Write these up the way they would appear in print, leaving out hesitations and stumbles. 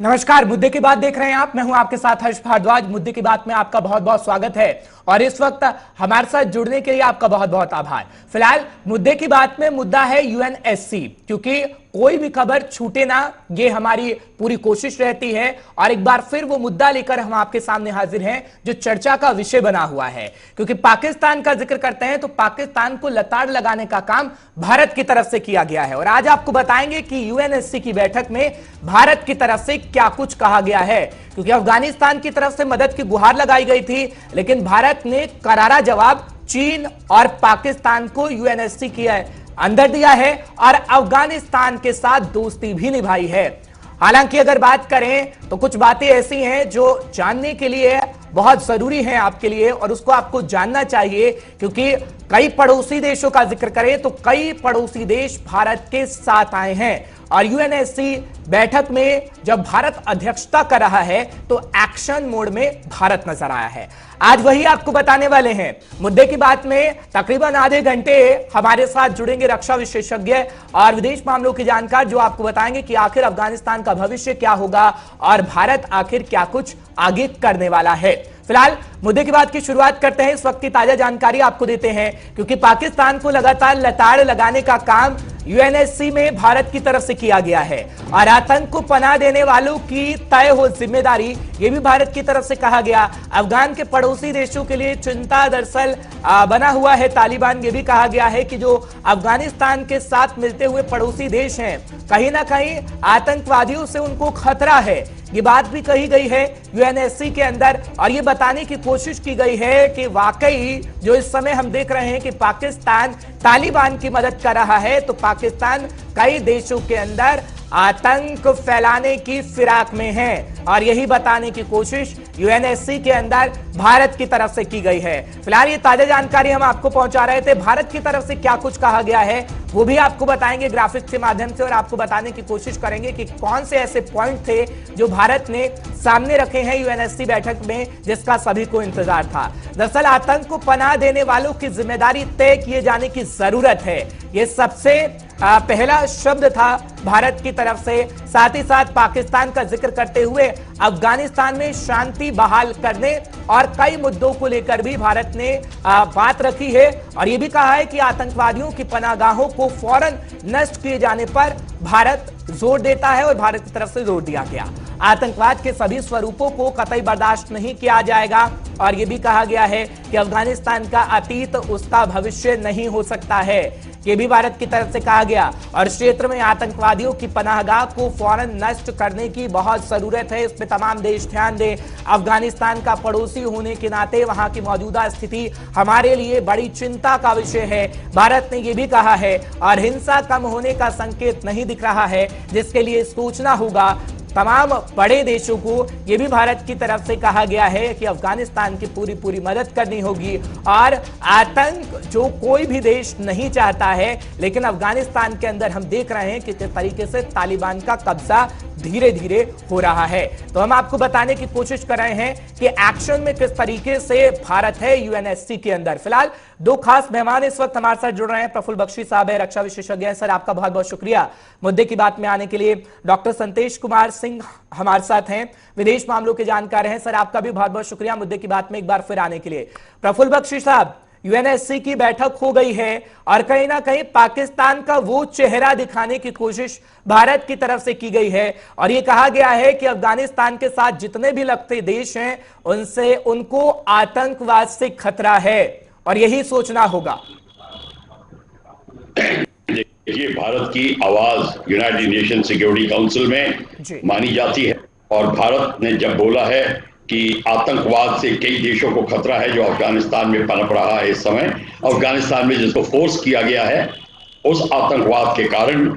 नमस्कार। मुद्दे की बात देख रहे हैं आप। मैं हूं आपके साथ हर्ष भारद्वाज। मुद्दे की बात में आपका बहुत बहुत स्वागत है और इस वक्त हमारे साथ जुड़ने के लिए आपका बहुत बहुत आभार। फिलहाल मुद्दे की बात में मुद्दा है यूएनएससी, क्योंकि कोई भी खबर छूटे ना, ये हमारी पूरी कोशिश रहती है और एक बार फिर वो मुद्दा लेकर हम आपके सामने हाजिर हैं जो चर्चा का विषय बना हुआ है। क्योंकि पाकिस्तान का जिक्र करते हैं तो पाकिस्तान को लताड़ लगाने का काम भारत की तरफ से किया गया है और आज आपको बताएंगे कि यूएनएससी की बैठक में भारत की तरफ से क्या कुछ कहा गया है। क्योंकि अफगानिस्तान की तरफ से मदद की गुहार लगाई गई थी, लेकिन भारत ने करारा जवाब चीन और पाकिस्तान को यूएनएससी के अंदर दिया है और अफगानिस्तान के साथ दोस्ती भी निभाई है। हालांकि अगर बात करें तो कुछ बातें ऐसी हैं जो जानने के लिए बहुत जरूरी है आपके लिए और उसको आपको जानना चाहिए, क्योंकि कई पड़ोसी देशों का जिक्र करें तो कई पड़ोसी देश भारत के साथ आए हैं और यूएनएससी बैठक में जब भारत अध्यक्षता कर रहा है तो एक्शन मोड में भारत नजर आया है। आज वही आपको बताने वाले हैं। मुद्दे की बात में तकरीबन आधे घंटे हमारे साथ जुड़ेंगे रक्षा विशेषज्ञ और विदेश मामलों के जानकार, जो आपको बताएंगे कि आखिर अफगानिस्तान का भविष्य क्या होगा और भारत आखिर क्या कुछ आगे करने वाला है। फिलहाल मुद्दे की बात की शुरुआत करते हैं। इस वक्त की ताजा जानकारी आपको देते हैं, क्योंकि पाकिस्तान को लगातार लताड़ लगाने का काम यूएनएससी में भारत की तरफ से किया गया है और आतंक को पनाह देने वालों की तय हो जिम्मेदारी, यह भी भारत की तरफ से कहा गया। अफगान के पड़ोसी देशों के लिए चिंता दरअसल बना हुआ है तालिबान। यह भी कहा गया है कि जो अफगानिस्तान के साथ मिलते हुए पड़ोसी देश हैं, कहीं ना कहीं आतंकवादियों से उनको खतरा है। ये बात भी कही गई है यूएनएससी के अंदर और ये बताने की कोशिश की गई है कि वाकई जो इस समय हम देख रहे हैं कि पाकिस्तान तालिबान की मदद कर रहा है, तो पाकिस्तान कई देशों के अंदर आतंक फैलाने की फिराक में है और यही बताने की कोशिश यूएनएससी के अंदर भारत की तरफ से की गई है। फिलहाल ये ताजा जानकारी हम आपको पहुंचा रहे थे। भारत की तरफ से क्या कुछ कहा गया है वो भी आपको बताएंगे ग्राफिक्स के माध्यम से और आपको बताने की कोशिश करेंगे कि कौन से ऐसे पॉइंट थे जो भारत ने सामने रखे हैं यूएनएससी बैठक में, जिसका सभी को इंतजार था। दरअसल आतंक को पनाह देने वालों की जिम्मेदारी तय किए जाने की जरूरत है, यह सबसे पहला शब्द था भारत की तरफ से। साथ ही साथ पाकिस्तान का जिक्र करते हुए अफगानिस्तान में शांति बहाल करने और कई मुद्दों को लेकर भी भारत ने बात रखी है और यह भी कहा है कि आतंकवादियों की पनाहगाहों को फौरन नष्ट किए जाने पर भारत जोर देता है और भारत की तरफ से जोर दिया गया। आतंकवाद के सभी स्वरूपों को कतई बर्दाश्त नहीं किया जाएगा और यह भी कहा गया है कि अफगानिस्तान का अतीत उसका भविष्य नहीं हो सकता है, यह भी भारत की तरफ से कहा गया। और क्षेत्र में आतंकवादियों की पनाहगाह को फौरन नष्ट करने की बहुत जरूरत है, इसमें तमाम देश ध्यान दें। अफगानिस्तान का पड़ोसी होने के नाते वहां की मौजूदा स्थिति हमारे लिए बड़ी चिंता का विषय है, भारत ने यह भी कहा है। और हिंसा कम होने का संकेत नहीं दिख रहा है, जिसके लिए सोचना होगा तमाम बड़े देशों को। यह भी भारत की तरफ से कहा गया है कि अफगानिस्तान की पूरी मदद करनी होगी और आतंक जो कोई भी देश नहीं चाहता है, लेकिन अफगानिस्तान के अंदर हम देख रहे हैं कि किस तरीके से तालिबान का कब्जा धीरे धीरे हो रहा है। तो हम आपको बताने की कोशिश कर रहे हैं कि एक्शन में किस तरीके से भारत है यूएनएससी के अंदर। फिलहाल दो खास मेहमान इस वक्त हमारे साथ जुड़ रहे हैं। प्रफुल्ल बख्शी साहब है, रक्षा विशेषज्ञ हैं। सर, आपका बहुत बहुत शुक्रिया मुद्दे की बात में आने के लिए। डॉक्टर संतेश कुमार सिंह हमारे साथ हैं, विदेश मामलों के जानकार हैं। सर, आपका भी बहुत बहुत शुक्रिया मुद्दे की बात में एक बार फिर आने के लिए। प्रफुल्ल बख्शी साहब, यूएनएससी की बैठक हो गई है और कहीं ना कहीं पाकिस्तान का वो चेहरा दिखाने की कोशिश भारत की तरफ से की गई है और ये कहा गया है कि अफगानिस्तान के साथ जितने भी लगते देश हैं उनसे उनको आतंकवाद से खतरा है और यही सोचना होगा। देखिए, भारत की आवाज यूनाइटेड नेशन सिक्योरिटी काउंसिल में मानी जाती है और भारत ने जब बोला है कि आतंकवाद से कई देशों को खतरा है जो अफगानिस्तान में पनप रहा है इस समय, अफगानिस्तान में जिसको फोर्स किया गया है, उस आतंकवाद के कारण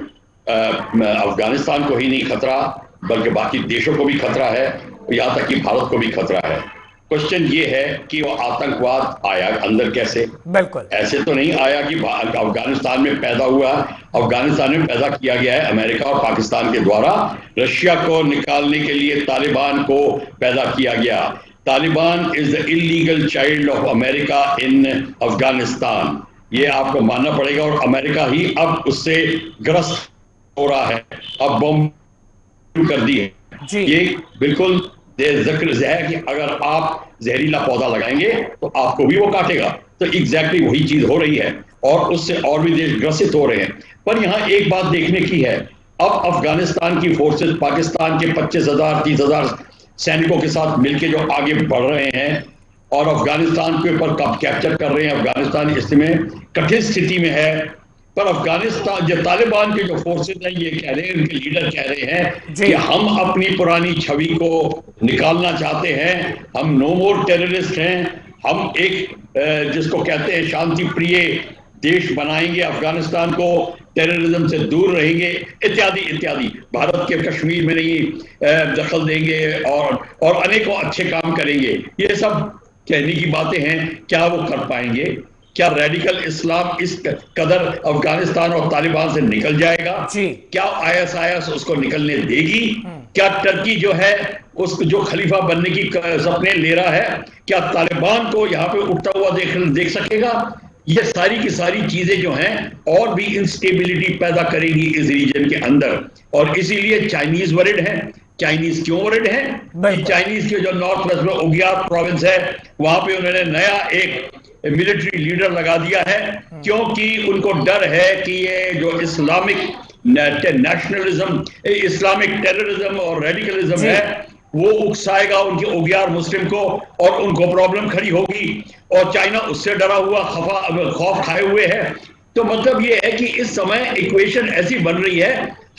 अफगानिस्तान को ही नहीं खतरा बल्कि बाकी देशों को भी खतरा है, यहाँ तक कि भारत को भी खतरा है। क्वेश्चन ये है कि वो आतंकवाद आया अंदर कैसे? बिल्कुल ऐसे तो नहीं आया कि अफगानिस्तान में पैदा हुआ। अफगानिस्तान में पैदा किया गया है अमेरिका और पाकिस्तान के द्वारा। रशिया को निकालने के लिए तालिबान को पैदा किया गया। Taliban is the illegal child of America in Afghanistan, ये आपको मानना पड़ेगा और अमेरिका ही अब उससे ग्रस्त हो रहा है, अब बम कर दी है। ये बिल्कुल जिक्र है कि अगर आप जहरीला पौधा लगाएंगे तो आपको भी वो काटेगा। तो एग्जैक्टली वही चीज हो रही है और उससे और भी देश ग्रसित हो रहे हैं। पर यहाँ एक बात देखने की है, अब अफगानिस्तान की फोर्सेस पाकिस्तान के 25,000 30,000 सैनिकों के साथ मिलकर जो आगे बढ़ रहे हैं और अफगानिस्तान के ऊपर कब कैप्चर कर रहे हैं। अफगानिस्तान इसमें कठिन स्थिति में है, पर अफगानिस्तान जो तालिबान के जो फोर्सेस हैं ये कह रहे हैं, उनके लीडर कह रहे हैं कि हम अपनी पुरानी छवि को निकालना चाहते हैं, हम नो मोर टेररिस्ट हैं, हम एक जिसको कहते हैं शांति प्रिय देश बनाएंगे, अफगानिस्तान को टेररिज्म से दूर रहेंगे, इत्यादि इत्यादि। भारत के कश्मीर में नहीं दखल देंगे और अनेकों अच्छे काम करेंगे। ये सब कहने की बातें हैं, क्या वो कर पाएंगे? क्या रेडिकल इस्लाम इस कदर अफगानिस्तान और तालिबान से निकल जाएगा? क्या ISIS उसको निकलने देगी? क्या टर्की जो है उसको जो खलीफा बनने की सपने ले रहा है, क्या तालिबान को यहाँ पे उठता हुआ देख सकेगा? ये सारी की सारी चीजें जो हैं और भी इंस्टेबिलिटी पैदा करेगी इस रीजन के अंदर। और इसीलिए चाइनीज वरिड हैं। चाइनीज क्यों वरिड हैं? चाइनीज के जो नॉर्थ वेस्ट में उगियार प्रोविंस है वहां पे उन्होंने नया एक मिलिट्री लीडर लगा दिया है, क्योंकि उनको डर है कि ये जो इस्लामिक नेशनलिज्म, इस्लामिक टेररिज्म और रेडिकलिज्म है वो उकसाएगा उनके उगियार मुस्लिम को और उनको प्रॉब्लम खड़ी होगी। और चाइना उससे डरा हुआ खौफ खाए हुए है। तो मतलब ये है कि इस समय इक्वेशन ऐसी बन रही है,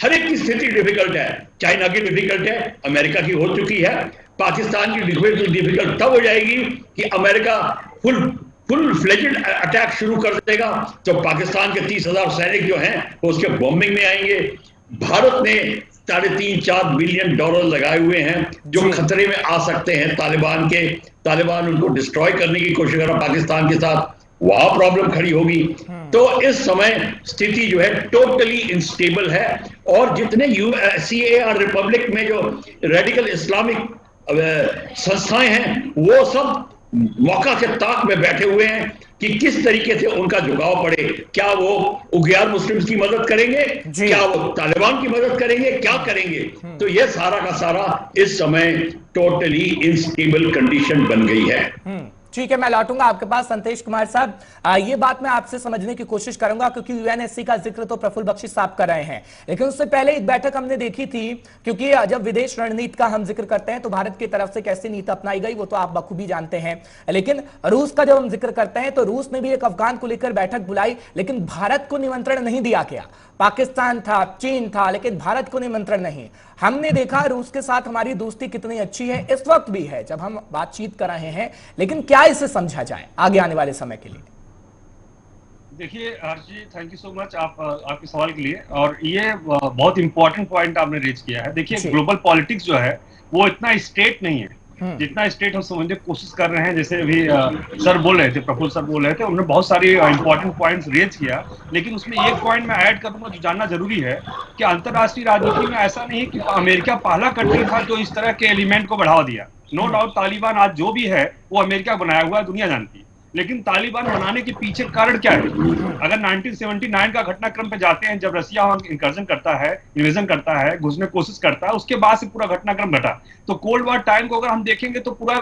हर एक की स्थिति डिफिकल्ट है। चाइना की डिफिकल्ट है, अमेरिका की हो चुकी है, पाकिस्तान की डिफिकल्ट तब हो जाएगी कि अमेरिका फुल फ्लेजेड अटैक शुरू कर देगा, तो पाकिस्तान के 30,000 सैनिक जो हैं वो उसके बॉम्बिंग में आएंगे। भारत ने $3.5-4 बिलियन लगाए हुए हैं जो खतरे में आ सकते हैं तालिबान उनको डिस्ट्रॉय करने की कोशिश कर रहा पाकिस्तान के साथ, वहां प्रॉब्लम खड़ी होगी। तो इस समय स्थिति जो है टोटली इनस्टेबल है। और जितने CAR रिपब्लिक में जो रेडिकल इस्लामिक संस्थाएं हैं वो सब मौका के ताक में बैठे हुए हैं कि किस तरीके से उनका झुकाव पड़े। क्या वो उगियार मुस्लिम्स की मदद करेंगे, क्या वो तालिबान की मदद करेंगे, क्या करेंगे? तो ये सारा का सारा इस समय टोटली इनस्टेबल कंडीशन बन गई है। ठीक है, मैं लौटूंगा आपके पास संतोष कुमार साहब। ये बात मैं आपसे समझने की कोशिश करूंगा क्योंकि UNSC का जिक्र तो प्रफुल्ल बख्शी साहब कर रहे हैं, लेकिन उससे पहले एक बैठक हमने देखी थी, क्योंकि जब विदेश रणनीति का हम जिक्र करते हैं तो भारत की तरफ से कैसी नीति अपनाई गई वो तो आप बखूबी जानते हैं, लेकिन रूस का जब हम जिक्र करते हैं तो रूस ने भी एक अफगान को लेकर बैठक बुलाई, लेकिन भारत को निमंत्रण नहीं दिया गया। पाकिस्तान था, चीन था, लेकिन भारत को निमंत्रण नहीं। हमने देखा रूस के साथ हमारी दोस्ती कितनी अच्छी है, इस वक्त भी है जब हम बातचीत कर रहे हैं, लेकिन क्या इसे समझा जाए आगे आने वाले समय के लिए? देखिए हर्षजी, थैंक यू सो मच आपके सवाल के लिए। और ये बहुत इंपॉर्टेंट पॉइंट आपने रेज किया है। देखिए ग्लोबल पॉलिटिक्स जो है वो इतना स्ट्रेट नहीं है जितना स्टेट हम समझने की कोशिश कर रहे हैं। जैसे अभी सर बोल रहे थे, प्रफुल्ल सर बोल रहे थे, उन्होंने बहुत सारी इंपॉर्टेंट पॉइंट्स रेज किया, लेकिन उसमें एक पॉइंट मैं ऐड करूंगा जो जानना जरूरी है कि अंतरराष्ट्रीय राजनीति में ऐसा नहीं कि अमेरिका पहला कंट्री था जो इस तरह के एलिमेंट को बढ़ावा दिया। नो डाउट तालिबान आज जो भी है वो अमेरिका बनाया हुआ है, दुनिया जानती है, लेकिन तालिबान बनाने के पीछे कारण क्या है? अगर 1979 का घटनाक्रम पे जाते हैं, जब रसिया वहां इन्वर्जन करता है, घुसने की कोशिश करता है, उसके बाद से पूरा घटनाक्रम घटा। तो कोल्ड वॉर टाइम को अगर हम देखेंगे तो पूरा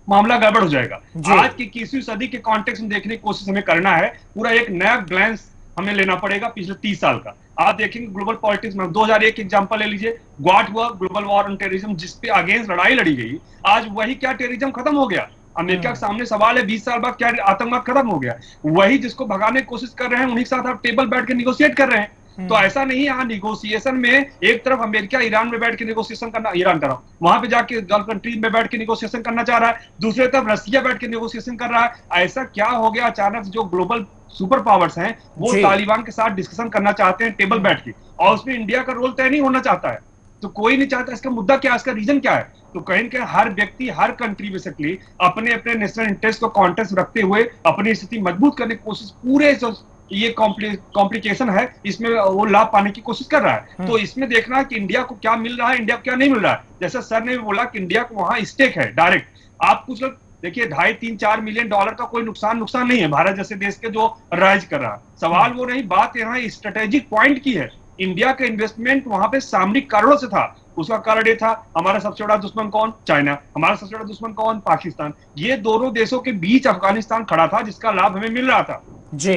मामला गड़बड़ हो जाएगा। आज की 21वीं सदी के कॉन्टेक्स्ट में देखने की कोशिश हमें करना है, पूरा एक नया ग्लैंस हमें लेना पड़ेगा पिछले 30 साल का। आप देखेंगे ग्लोबल पॉलिटिक्स में 2001 एग्जांपल ले लीजिए, ग्वाट हुआ ग्लोबल वॉर ऑन टेररिज्म, जिसपे अगेंस्ट लड़ाई लड़ी गई। आज वही क्या टेररिज्म खत्म हो गया? अमेरिका के सामने सवाल है 20 साल बाद क्या आतंकवाद खत्म हो गया? वही जिसको भगाने की कोशिश कर रहे हैं उन्हीं के साथ आप टेबल बैठ के निगोशिएट कर रहे हैं। तो ऐसा नहीं है यहाँ निगोशिएशन में एक तरफ अमेरिका ईरान में बैठ के निगोशिएशन करना, ईरान कर रहा हूं, वहां पे जाके गल्फ कंट्रीज में बैठ के निगोशिएशन करना चाह रहा है, दूसरी तरफ रसिया बैठ के निगोशिएशन कर रहा है। ऐसा क्या हो गया अचानक जो ग्लोबल सुपर पावर्स हैं वो तालिबान के साथ डिस्कशन करना चाहते हैं टेबल बैठ के, और उसमें इंडिया का रोल तय नहीं होना चाहता है? तो कोई नहीं चाहता। इसका मुद्दा क्या है, इसका रीजन क्या है? तो कहीं ना कहीं हर व्यक्ति, हर कंट्री बेसिकली अपने अपने नेशनल इंटरेस्ट को कॉन्टेक्स्ट रखते हुए अपनी स्थिति मजबूत करने की कोशिश, पूरे जो ये कॉम्प्लिकेशन है इसमें वो लाभ पाने की कोशिश कर रहा है। तो इसमें देखना है कि इंडिया को क्या मिल रहा है, इंडिया को क्या नहीं मिल रहा है। जैसे सर ने भी बोला कि इंडिया को वहां स्टेक है डायरेक्ट। आप कुछ लोग देखिए $2.5-3-4 मिलियन का कोई नुकसान नहीं है भारत जैसे देश के जो राइज कर रहा है। सवाल वो नहीं, बात यहाँ स्ट्रेटेजिक पॉइंट की है। इंडिया का इन्वेस्टमेंट वहां पे सामरिक कारणों से था, उसका कारण ये था हमारा सबसे बड़ा दुश्मन कौन? चाइना। हमारा सबसे बड़ा दुश्मन कौन? पाकिस्तान। ये दोनों देशों के बीच अफगानिस्तान खड़ा था, जिसका लाभ हमें मिल रहा था जी।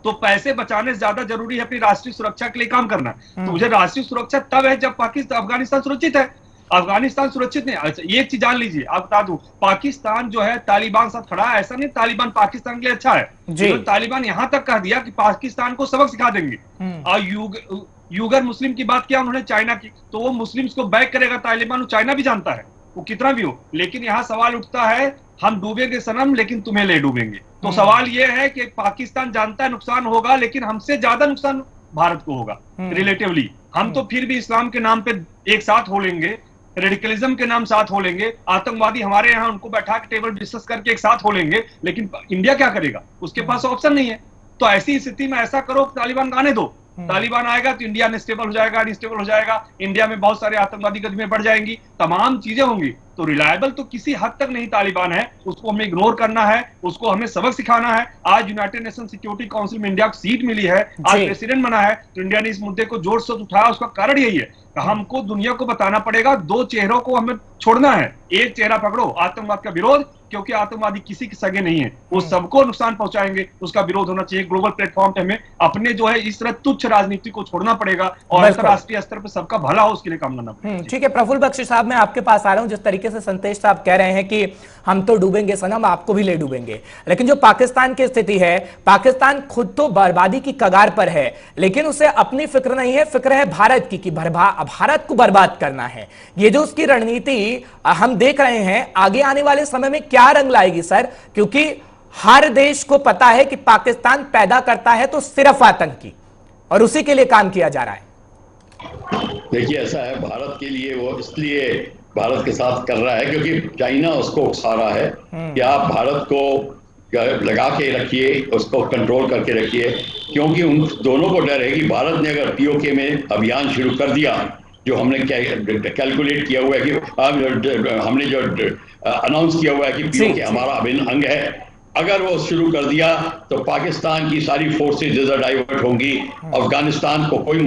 तो पैसे बचाने से ज्यादा जरूरी है अपनी राष्ट्रीय सुरक्षा के लिए काम करना। तो मुझे राष्ट्रीय सुरक्षा तब है जब पाकिस्तान अफगानिस्तान सुरक्षित है। अफगानिस्तान सुरक्षित नहीं। अच्छा, एक चीज जान लीजिए, आप बता दूं, पाकिस्तान जो है तालिबान साथ खड़ा है, ऐसा नहीं तालिबान पाकिस्तान के लिए अच्छा है। तो तालिबान यहां तक कह दिया कि पाकिस्तान को सबक सिखा देंगे। और यूगर मुस्लिम की बात किया उन्होंने चाइना की, तो वो मुस्लिम्स को बैक करेगा तालिबान, वो चाइना भी जानता है, वो कितना भी हो। लेकिन यहां सवाल उठता है, हम डूबेंगे सनम लेकिन तुम्हें ले डूबेंगे। तो सवाल यह है कि पाकिस्तान जानता है नुकसान होगा, लेकिन हमसे ज्यादा नुकसान भारत को होगा रिलेटिवली। हम तो फिर भी इस्लाम के नाम पे एक साथ हो लेंगे, रेडिकलिज्म के नाम साथ हो लेंगे, आतंकवादी हमारे यहाँ उनको बैठा के टेबल डिस्कस करके एक साथ हो लेंगे, लेकिन इंडिया क्या करेगा? उसके पास ऑप्शन नहीं है। तो ऐसी स्थिति में ऐसा करो, तालिबान आने दो। तालिबान आएगा तो इंडिया अनस्टेबल हो जाएगा, अनस्टेबल हो जाएगा, इंडिया में बहुत सारे आतंकवादी गतिविधियां बढ़ जाएंगी, तमाम चीजें होंगी। तो रिलायबल तो किसी हद तक नहीं तालिबान है, उसको हमें इग्नोर करना है, उसको हमें सबक सिखाना है। आज यूनाइटेड नेशन सिक्योरिटी काउंसिल में इंडिया को सीट मिली है, आज प्रेसिडेंट बना है, तो इंडिया ने इस मुद्दे को जोर से उठाया। उसका कारण यही है, हमको दुनिया को बताना पड़ेगा, दो चेहरों को हमें छोड़ना है। एक चेहरा पकड़ो, आतंकवाद का विरोध, क्योंकि आतंकवादी किसी के सगे नहीं है, वो सबको नुकसान पहुंचाएंगे, उसका विरोध होना चाहिए। ग्लोबल प्लेटफॉर्म पे हमें अपने जो है इस तरह तुच्छ राजनीति को छोड़ना पड़ेगा और अंतरराष्ट्रीय स्तर पर सबका भला हो, उसके लिए काम करना पड़ेगा। ठीक है प्रफुल्ल बख्शी साहब, मैं आपके पास आ रहा हूं। जिस तरीके से संतेश साहब कह रहे हैं कि हम तो डूबेंगे सनम, आपको भी ले डूबेंगे, लेकिन जो पाकिस्तान की स्थिति है, पाकिस्तान खुद तो बर्बादी की कगार पर है, लेकिन उसे अपनी फिक्र नहीं है, फिक्र है भारत की कि भारत को बर्बाद करना है। ये जो उसकी रणनीति हम देख रहे हैं, आगे आने वाले समय में क्या रंग लाएगी सर? क्योंकि हर देश को पता है कि पाकिस्तान पैदा करता है तो सिर्फ आतंकी, और उसी के लिए काम किया जा रहा है। देखिए, ऐसा है, भारत के लिए वो इसलिए भारत के साथ कर रहा है क्योंकि चाइना उसको उकसा रहा है कि आप भारत को लगा के रखिए, उसको कंट्रोल करके रखिए, क्योंकि उन दोनों को डर है कि भारत ने अगर पीओके में अभियान शुरू कर दिया, जो हमने कैलकुलेट किया हुआ है कि हमने जो अनाउंस किया हुआ है कि पीओके हमारा अभिन्न अंग है, अगर वो शुरू कर दिया तो पाकिस्तान की सारी फोर्सेज इधर डाइवर्ट होंगी, अफगानिस्तान को कोई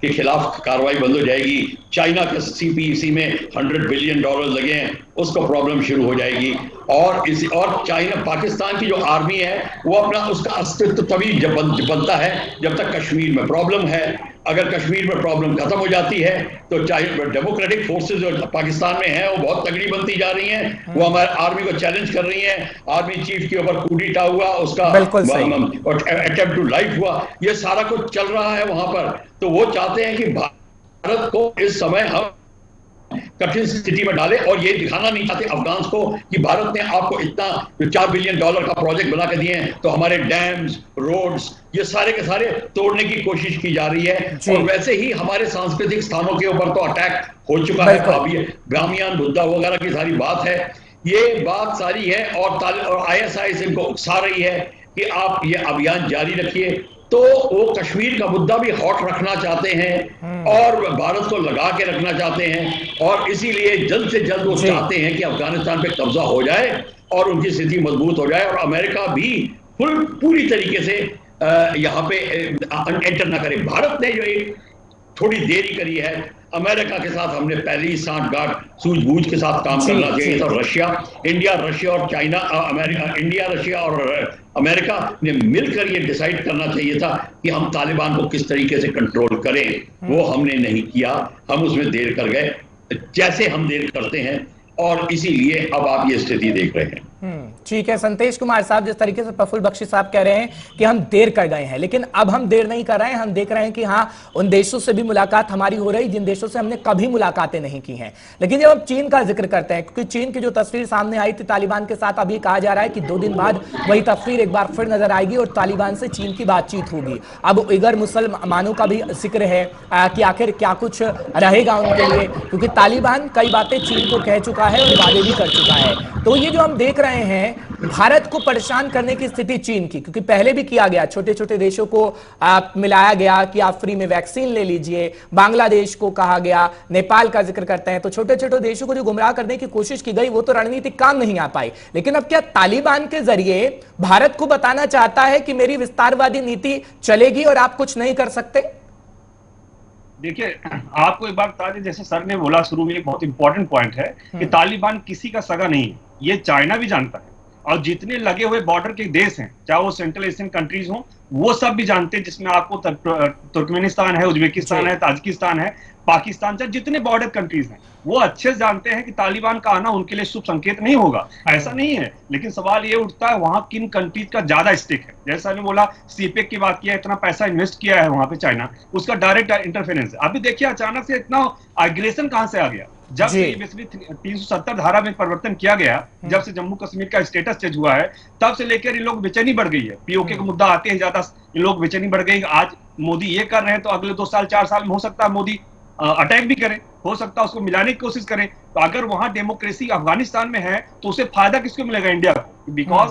के खिलाफ कार्रवाई बंद हो जाएगी, चाइना के सीपीईसी में $100 बिलियन लगे हैं, उसको प्रॉब्लम शुरू हो जाएगी। और चाइना, पाकिस्तान की जो आर्मी है वो अपना उसका अस्तित्व तभी जब बनता है जब तक कश्मीर में प्रॉब्लम है। अगर कश्मीर में प्रॉब्लम खत्म हो जाती है तो चाहे डेमोक्रेटिक फोर्सेस जो पाकिस्तान में हैं वो बहुत तगड़ी बनती जा रही हैं, वो हमारे आर्मी को चैलेंज कर रही हैं। आर्मी चीफ के ऊपर कूडेटा हुआ, उसका अटेम्प्ट टू लाइफ हुआ, ये सारा कुछ चल रहा है वहां पर। तो वो चाहते हैं कि भारत को इस समय हम कठिन स्थिति में डाले, और ये दिखाना नहीं चाहते अफगान्स को कि भारत ने आपको इतना $4 बिलियन का प्रोजेक्ट बना के दिए हैं, तो हमारे डैम्स, रोड्स, ये सारे के सारे तोड़ने की कोशिश की जा रही है। और वैसे ही हमारे सांस्कृतिक स्थानों के ऊपर तो अटैक हो चुका है, बामियान, बुद्धा वगैरह की सारी बात है, ये बात सारी है। और ISI इनको उकसा रही है कि आप ये अभियान जारी रखिए। तो वो कश्मीर का मुद्दा भी हॉट रखना चाहते हैं और भारत को लगा के रखना चाहते हैं, और इसीलिए जल्द से जल्द वो चाहते हैं कि अफगानिस्तान पे कब्जा हो जाए और उनकी स्थिति मजबूत हो जाए, और अमेरिका भी पूरी तरीके से यहाँ पे एंटर ना करे। भारत ने जो एक थोड़ी देरी करी है, अमेरिका के साथ हमने पहले ही सांठगांठ सूझबूझ के साथ काम करना चाहिए था। इंडिया, रशिया और चाइना, इंडिया, रशिया और अमेरिका ने मिलकर ये डिसाइड करना चाहिए था कि हम तालिबान को किस तरीके से कंट्रोल करें। वो हमने नहीं किया, हम उसमें देर कर गए, जैसे हम देर करते हैं, और इसीलिए अब आप ये स्थिति देख रहे हैं। ठीक है संतेश कुमार साहब, जिस तरीके से प्रफुल्ल बख्शी साहब कह रहे हैं कि हम देर कर गए हैं, लेकिन अब हम देर नहीं कर रहे हैं। हम देख रहे हैं कि हाँ, उन देशों से भी मुलाकात हमारी हो रही जिन देशों से हमने कभी मुलाकातें नहीं की हैं। लेकिन जब हम चीन का जिक्र करते हैं, क्योंकि चीन की जो तस्वीर सामने आई थी तालिबान के साथ, अभी कहा जा रहा है कि 2 दिन बाद वही तस्वीर एक बार फिर नजर आएगी और तालिबान से चीन की बातचीत होगी। अब उइगर मुसलमानों का भी जिक्र है कि आखिर क्या कुछ रहेगा उनके लिए, क्योंकि तालिबान कई बातें चीन को कह चुका है और वादे भी कर चुका है। तो ये जो हम देख रहे हैं भारत को परेशान करने की स्थिति चीन की, क्योंकि पहले भी किया गया, छोटे छोटे देशों को मिलाया गया कि आप फ्री में वैक्सीन ले लीजिए, बांग्लादेश को कहा गया, नेपाल का जिक्र करते हैं, तो छोटे छोटे देशों को जो गुमराह करने की कोशिश की गई वो तो रणनीति काम नहीं आ पाई। लेकिन अब क्या तालिबान के जरिए भारत को बताना चाहता है कि मेरी विस्तारवादी नीति चलेगी और आप कुछ नहीं कर सकते? देखिए, आपको एक बात बता दें, जैसे सर ने बोला शुरू में, एक बहुत इंपॉर्टेंट पॉइंट है कि तालिबान किसी का सगा नहीं है, ये चाइना भी जानता है। और जितने लगे हुए बॉर्डर के देश हैं, चाहे वो सेंट्रल एशियन कंट्रीज हों, वो सब भी जानते हैं, जिसमें आपको तुर्कमेनिस्तान है, उज्बेकिस्तान है, ताजिकिस्तान है, पाकिस्तान, चाहे जितने बॉर्डर कंट्रीज हैं, वो अच्छे से जानते हैं कि तालिबान का आना उनके लिए शुभ संकेत नहीं होगा। ऐसा नहीं है, लेकिन सवाल ये उठता है वहां किन कंट्रीज का ज्यादा स्टेक है। जैसा ने बोला, सीपेक की बात किया, इतना पैसा इन्वेस्ट किया है वहां पे चाइना, उसका डायरेक्ट इंटरफेरेंस है। अभी देखिए अचानक से इतना एग्रेशन कहां से आ गया, जब से बेसिकली 370 धारा में परिवर्तन किया गया, जब से जम्मू कश्मीर का स्टेटस चेंज हुआ है, तब से लेकर इन लोग बेचैनी बढ़ गई है। पीओके का मुद्दा आते हैं ज्यादा इन लोग बेचैनी बढ़ गई। आज मोदी ये कर रहे हैं तो अगले 2 साल 4 साल में हो सकता है मोदी अटैक भी करें, हो सकता है उसको मिलाने की कोशिश करें। तो अगर वहां डेमोक्रेसी अफगानिस्तान में है तो उसे फायदा किसको मिलेगा? इंडिया को, because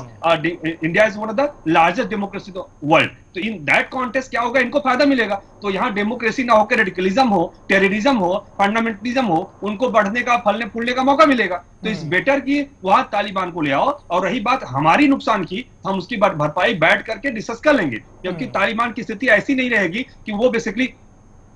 India is one of the largest democracy the world. तो इन दैट कॉन्टेस्ट क्या होगा? इनको फायदा मिलेगा। तो यहाँ डेमोक्रेसी ना होकर रेडिकलिज्म हो, टेररिज्म हो, फंडामेंटलिज्म हो, उनको बढ़ने का, फलने फूलने का मौका मिलेगा। तो इस बेटर की वहां तालिबान को ले आओ। और रही बात हमारी नुकसान की, हम उसकी भरपाई बैठ करके डिस्कस कर लेंगे, क्योंकि तालिबान की स्थिति ऐसी नहीं रहेगी कि वो बेसिकली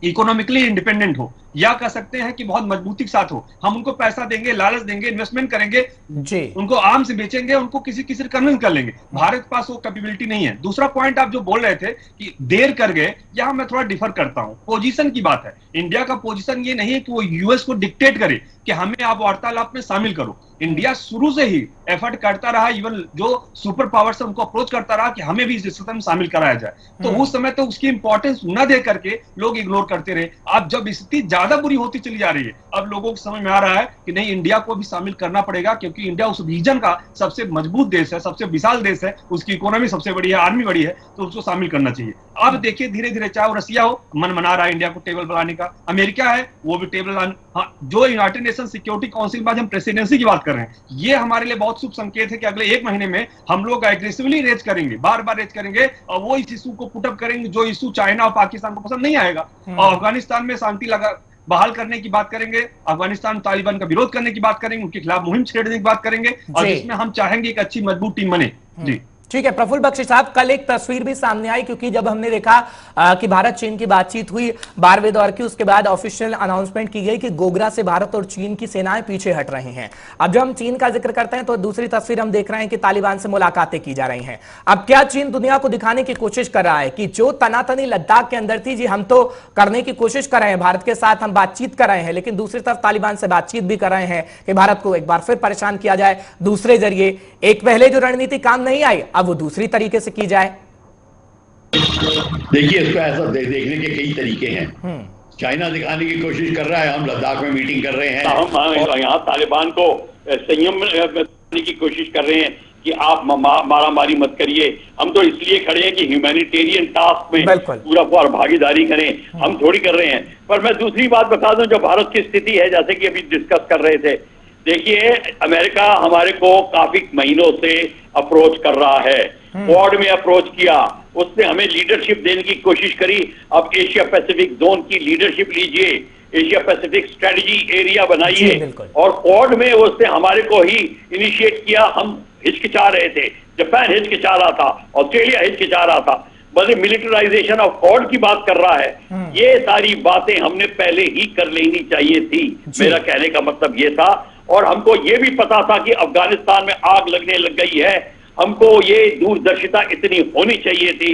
इकोनॉमिकली इंडिपेंडेंट हो, या कह सकते हैं कि बहुत मजबूती के साथ हो। हम उनको पैसा देंगे, लालच देंगे, इन्वेस्टमेंट करेंगे जी, उनको आम से बेचेंगे, उनको किसी किसी से कन्विंस कर लेंगे। भारत के पास वो कैपेबिलिटी नहीं है। दूसरा पॉइंट आप जो बोल रहे थे कि देर कर गए, यहां मैं थोड़ा डिफर करता हूं। पोजीशन की बात है, इंडिया का पोजीशन ये नहीं है कि वो यूएस को डिक्टेट करे कि हमें आप वार्तालाप में शामिल करो। इंडिया शुरू से ही एफर्ट करता रहा, इवन जो सुपर पावर से उनको अप्रोच करता रहा कि हमें भी इस डिस्कशन में शामिल कराया जाए। तो उस समय तो उसकी इंपॉर्टेंस न दे करके लोग इग्नोर करते रहे। अब जब स्थिति ज्यादा बुरी होती चली जा रही है, अब लोगों को समझ में आ रहा है कि नहीं, इंडिया को भी शामिल करना पड़ेगा, क्योंकि इंडिया उस रीजन का सबसे मजबूत देश है, सबसे विशाल देश है, उसकी इकोनॉमी सबसे बड़ी है, आर्मी बड़ी है, तो उसको शामिल करना चाहिए। अब देखिए धीरे धीरे, चाहे वो रसिया हो, मन मना रहा है इंडिया को टेबल बुलाने का, अमेरिका है वो भी टेबल, जो यूनाइटेड नेशन सिक्योरिटी काउंसिल में हम प्रेसिडेंसी की बात कर रहे हैं, ये हमारे लिए बहुत शुभ संकेत है कि अगले 1 महीने में हम लोग एग्रेसिवली रेज करेंगे, बार बार रेज करेंगे, और वो इस इशू को पुटअप करेंगे जो इशू चाइना और पाकिस्तान को पसंद नहीं आएगा। और अफगानिस्तान में शांति लगा बहाल करने की बात करेंगे, अफगानिस्तान तालिबान का विरोध करने की बात करेंगे, उनके खिलाफ मुहिम छेड़ने की बात करेंगे, और जिसमें हम चाहेंगे एक अच्छी मजबूत टीम बने। जी ठीक है प्रफुल्ल बख्शी साहब, कल एक तस्वीर भी सामने आई, क्योंकि जब हमने देखा कि भारत चीन की बातचीत हुई 12वें दौर की, उसके बाद ऑफिशियल अनाउंसमेंट की गई कि गोगरा से भारत और चीन की सेनाएं पीछे हट रही हैं। अब जब हम चीन का जिक्र करते हैं तो दूसरी तस्वीर हम देख रहे हैं कि तालिबान से मुलाकातें की जा रही हैं। अब क्या चीन दुनिया को दिखाने की कोशिश कर रहा है कि जो तनातनी लद्दाख के अंदर थी, जी हम तो करने की कोशिश कर रहे हैं, भारत के साथ हम बातचीत कर रहे हैं, लेकिन दूसरी तरफ तालिबान से बातचीत भी कर रहे हैं कि भारत को एक बार फिर परेशान किया जाए दूसरे जरिए। एक पहले जो रणनीति काम नहीं आई, अब वो दूसरी तरीके से की जाए। देखिए, इसको ऐसा देखने के कई तरीके हैं। चाइना दिखाने की कोशिश कर रहा है, हम लद्दाख में मीटिंग कर रहे हैं, हम यहाँ तालिबान को संयम करने की कोशिश कर रहे हैं कि आप मारा मारी मत करिए। हम तो इसलिए खड़े हैं कि ह्यूमैनिटेरियन टास्क में पूरा भागीदारी करें, हम थोड़ी कर रहे हैं। पर मैं दूसरी बात बता दूं, जो भारत की स्थिति है, जैसे कि अभी डिस्कस कर रहे थे, देखिए अमेरिका हमारे को काफी महीनों से अप्रोच कर रहा है, क्वाड में अप्रोच किया, उसने हमें लीडरशिप देने की कोशिश करी। अब एशिया पैसिफिक जोन की लीडरशिप लीजिए, एशिया पैसिफिक स्ट्रेटजी एरिया बनाइए, और क्वाड में उसने हमारे को ही इनिशिएट किया। हम हिचकिचा रहे थे, जापान हिचकिचा रहा था, ऑस्ट्रेलिया हिचकिचा रहा था, बल्कि मिलिटराइजेशन ऑफ क्वाड की बात कर रहा है। ये सारी बातें हमने पहले ही कर लेनी चाहिए थी, मेरा कहने का मतलब ये था। और हमको ये भी पता था कि अफगानिस्तान में आग लगने लग गई है, हमको ये दूरदर्शिता इतनी होनी चाहिए थी,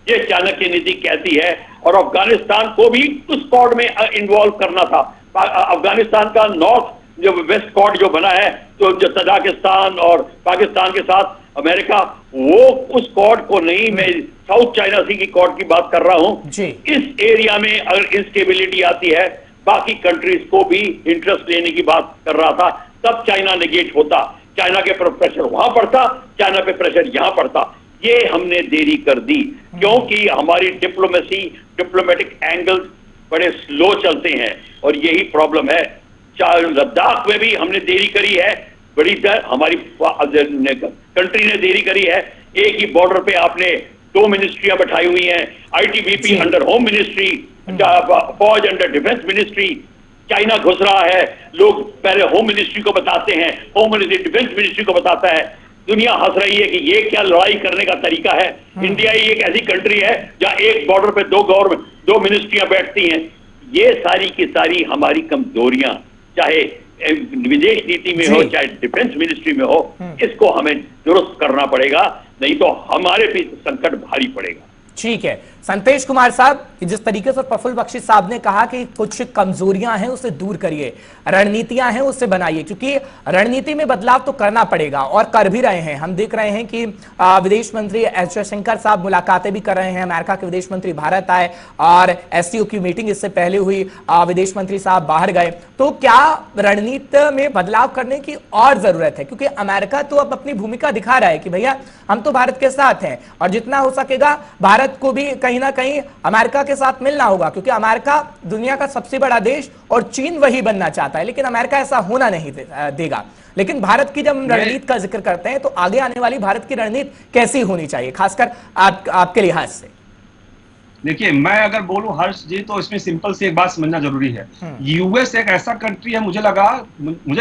ये चाणक्य नीति कहती है। और अफगानिस्तान को भी उस क्वाड में इन्वॉल्व करना था। अफगानिस्तान का नॉर्थ जो वेस्ट क्वाड जो बना है, तो जो तजाकिस्तान और पाकिस्तान के साथ अमेरिका, वो उस क्वाड को नहीं, मैं साउथ चाइना सी की क्वाड की बात कर रहा हूं। इस एरिया में अगर इंस्टेबिलिटी आती है, बाकी कंट्रीज को भी इंटरेस्ट लेने की बात कर रहा था, तब चाइना नेगेट होता, चाइना के पर प्रेशर वहां पड़ता, चाइना पे प्रेशर यहां पड़ता। ये हमने देरी कर दी, क्योंकि हमारी डिप्लोमेटिक एंगल्स बड़े स्लो चलते हैं, और यही प्रॉब्लम है। लद्दाख में भी हमने देरी करी है, बड़ी हमारी कंट्री ने देरी करी है। एक ही बॉर्डर पे आपने 2 मिनिस्ट्रियां बैठाई हुई हैं, आईटीबीपी अंडर होम मिनिस्ट्री, फौज अंडर डिफेंस मिनिस्ट्री। चाइना घुस रहा है, लोग पहले होम मिनिस्ट्री को बताते हैं, होम मिनिस्ट्री डिफेंस मिनिस्ट्री को बताता है। दुनिया हंस रही है कि ये क्या लड़ाई करने का तरीका है। इंडिया ही एक ऐसी कंट्री है जहां एक बॉर्डर पे 2 मिनिस्ट्रियां बैठती हैं। ये सारी की सारी हमारी कमजोरियां, चाहे विदेश नीति में हो चाहे डिफेंस मिनिस्ट्री में हो, इसको हमें दुरुस्त करना पड़ेगा, नहीं तो हमारे भी संकट भारी पड़ेगा। ठीक है संतेश कुमार साहब, जिस तरीके से प्रफुल्ल बख्शी साहब ने कहा कि कुछ कमजोरियां हैं उसे दूर करिए, रणनीतियां हैं उससे बनाइए, क्योंकि रणनीति में बदलाव तो करना पड़ेगा और कर भी रहे हैं। हम देख रहे हैं कि विदेश मंत्री एस जयशंकर साहब मुलाकातें भी कर रहे हैं, अमेरिका के विदेश मंत्री भारत आए और एससीओ की मीटिंग इससे पहले हुई, विदेश मंत्री साहब बाहर गए। तो क्या रणनीति में बदलाव करने की और जरूरत है? क्योंकि अमेरिका तो अब अपनी भूमिका दिखा रहा है कि भैया हम तो भारत के साथ हैं और जितना हो सकेगा भारत को भी कहीं ना कहीं अमेरिका के साथ मिलना होगा, क्योंकि अमेरिका दुनिया का सबसे बड़ा देश और चीन वही बनना चाहता है, लेकिन अमेरिका ऐसा होना नहीं देगा। लेकिन भारत की जब हम रणनीति का जिक्र करते हैं तो आगे आने वाली भारत की रणनीति कैसी होनी चाहिए, खासकर आपके लिहाज से? देखिए, मैं अगर बोलूं हर्ष जी, तो इसमें सिंपल सी एक बात समझना जरूरी है। यूएस एक ऐसा कंट्री है, मुझे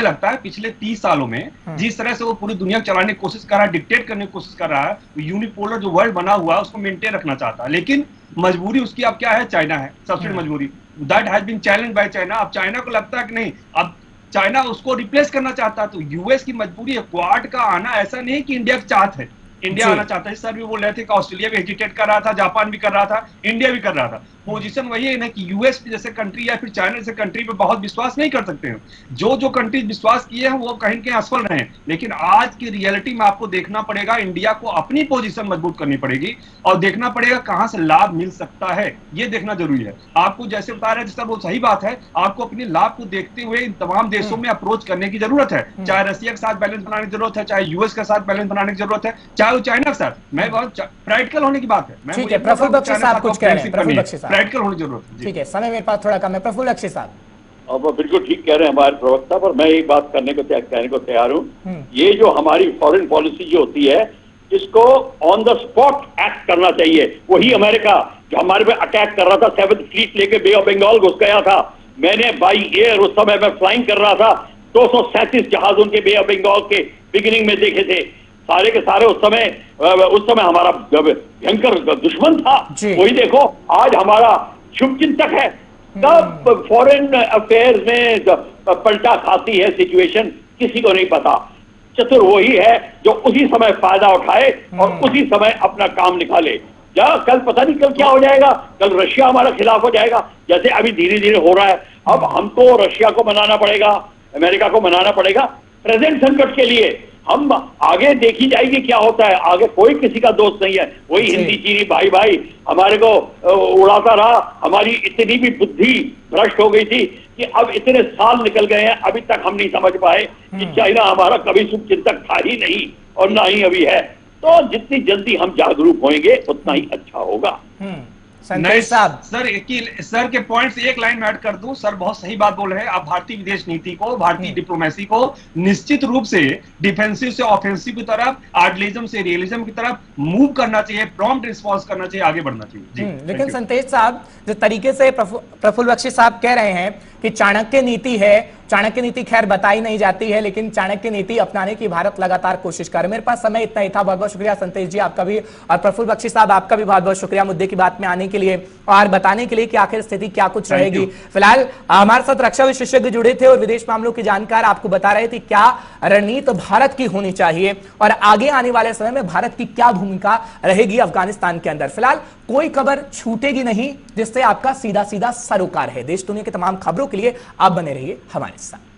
लगता है पिछले 30 सालों में जिस तरह से वो पूरी दुनिया को चलाने की कोशिश कर रहा है, डिक्टेट करने की कोशिश कर रहा है, यूनिपोलर जो वर्ल्ड बना हुआ है उसको मेंटेन रखना चाहता है, लेकिन मजबूरी उसकी अब क्या है? चाइना है सबसे बड़ी मजबूरी। That has been challenged by China. अब चाइना को लगता है कि नहीं, अब चाइना उसको रिप्लेस करना चाहता है, तो यूएस की मजबूरी है। क्वाड का आना ऐसा नहीं कि इंडिया की चाहत है, इंडिया आना चाहता है। सर भी बोल रहे थे कि ऑस्ट्रेलिया भी हेजिटेट कर रहा था, जापान भी कर रहा था, इंडिया भी कर रहा था। पोजीशन वही है ना कि यूएस जैसे कंट्री या फिर चाइना जैसे कंट्री पे बहुत विश्वास नहीं कर सकते हैं। जो कंट्रीज विश्वास किए हैं वो कहीं कहीं असफल रहे हैं, लेकिन आज की रियलिटी में आपको देखना पड़ेगा, इंडिया को अपनी पोजीशन मजबूत करनी पड़ेगी और देखना पड़ेगा कहां से लाभ मिल सकता है, ये देखना जरूरी है। आपको जैसे बता रहे हैं सर, वो सही बात है, आपको अपने लाभ को देखते हुए इन तमाम देशों में अप्रोच करने की जरूरत है। चाहे रशिया के साथ बैलेंस बनाने की जरूरत है, चाहे यूएस के साथ बैलेंस बनाने की जरूरत है, चाहे वो चाइना के साथ। मैं बहुत प्रैक्टिकल होने की बात है। ठीक है, प्रफुल्ल बख्शी साहब कुछ कह रहे हैं, प्रफुल्ल बख्शी साहब प्रैक्टिकल होने की जरूरत है। ठीक है, समय मेरे पास थोड़ा कम है। प्रफुल्ल बख्शी साहब, अब बिल्कुल ठीक कह रहे हैं हमारे प्रवक्ता, पर मैं एक बात कहने को तैयार हूँ। ये जो हमारी फॉरेन पॉलिसी जो होती है, इसको ऑन द स्पॉट एक्ट करना चाहिए। वही अमेरिका जो हमारे पे अटैक कर रहा था, 7th फ्लीट लेके बे ऑफ बंगाल घुस गया था। मैंने बाई एयर उस समय मैं फ्लाइंग कर रहा था, 237 जहाज उनके बे ऑफ बंगाल के बिगिनिंग में देखे थे। सारे के सारे उस समय हमारा भयंकर दुश्मन था। वही देखो आज हमारा शुभचिंतक है। तब फॉरेन अफेयर्स में पलटा खाती है सिचुएशन, किसी को नहीं पता। चतुर वही है जो उसी समय फायदा उठाए और उसी समय अपना काम निकाले। या कल पता नहीं कल क्या हो जाएगा, कल रशिया हमारा खिलाफ हो जाएगा, जैसे अभी धीरे धीरे हो रहा है। अब हमको रशिया को मनाना पड़ेगा, अमेरिका को मनाना पड़ेगा प्रेजेंट संकट के लिए। हम आगे देखी जाएगी क्या होता है, आगे कोई किसी का दोस्त नहीं है। वही हिंदी चीनी भाई हमारे को उड़ाता रहा। हमारी इतनी भी बुद्धि भ्रष्ट हो गई थी कि अब इतने साल निकल गए हैं, अभी तक हम नहीं समझ पाए कि चाइना हमारा कभी शुभचिंतक था ही नहीं और ना ही अभी है। तो जितनी जल्दी हम जागरूक होंगे उतना ही अच्छा होगा। संतोष साहब, सर के पॉइंट्स एक लाइन में ऐड कर दूं। सर बहुत सही बात बोल रहे हैं। आप भारतीय विदेश नीति को, भारतीय डिप्लोमेसी को निश्चित रूप से डिफेंसिव से ऑफेंसिव की तरफ, आर्डलिज्म से रियलिज्म की तरफ मूव करना चाहिए, प्रॉम्प्ट रिस्पॉन्स करना चाहिए, आगे बढ़ना चाहिए। लेकिन संतोष साहब, जिस तरीके से प्रफुल्ल बख्शी साहब कह रहे हैं कि चाणक्य नीति है, चाणक्य नीति खैर बताई नहीं जाती है, लेकिन चाणक्य नीति अपनाने की भारत लगातार कोशिश कर। मेरे पास समय इतना ही था। बहुत बहुत शुक्रिया संतोष जी आपका भी, और प्रफुल्ल बख्शी साहब आपका भी बहुत बहुत शुक्रिया मुद्दे की बात में आने के लिए और बताने के लिए कि आखिर स्थिति क्या कुछ रहेगी। फिलहाल हमारे साथ रक्षा विशेषज्ञ जुड़े थे और विदेश मामलों के जानकार आपको बता रहे थे क्या रणनीति भारत की होनी चाहिए और आगे आने वाले समय में भारत की क्या भूमिका रहेगी अफगानिस्तान के अंदर। फिलहाल कोई खबर छूटेगी नहीं जिससे आपका सीधा सीधा सरोकार है। देश दुनिया की तमाम खबरों के लिए आप बने रहिए हमारे साथ।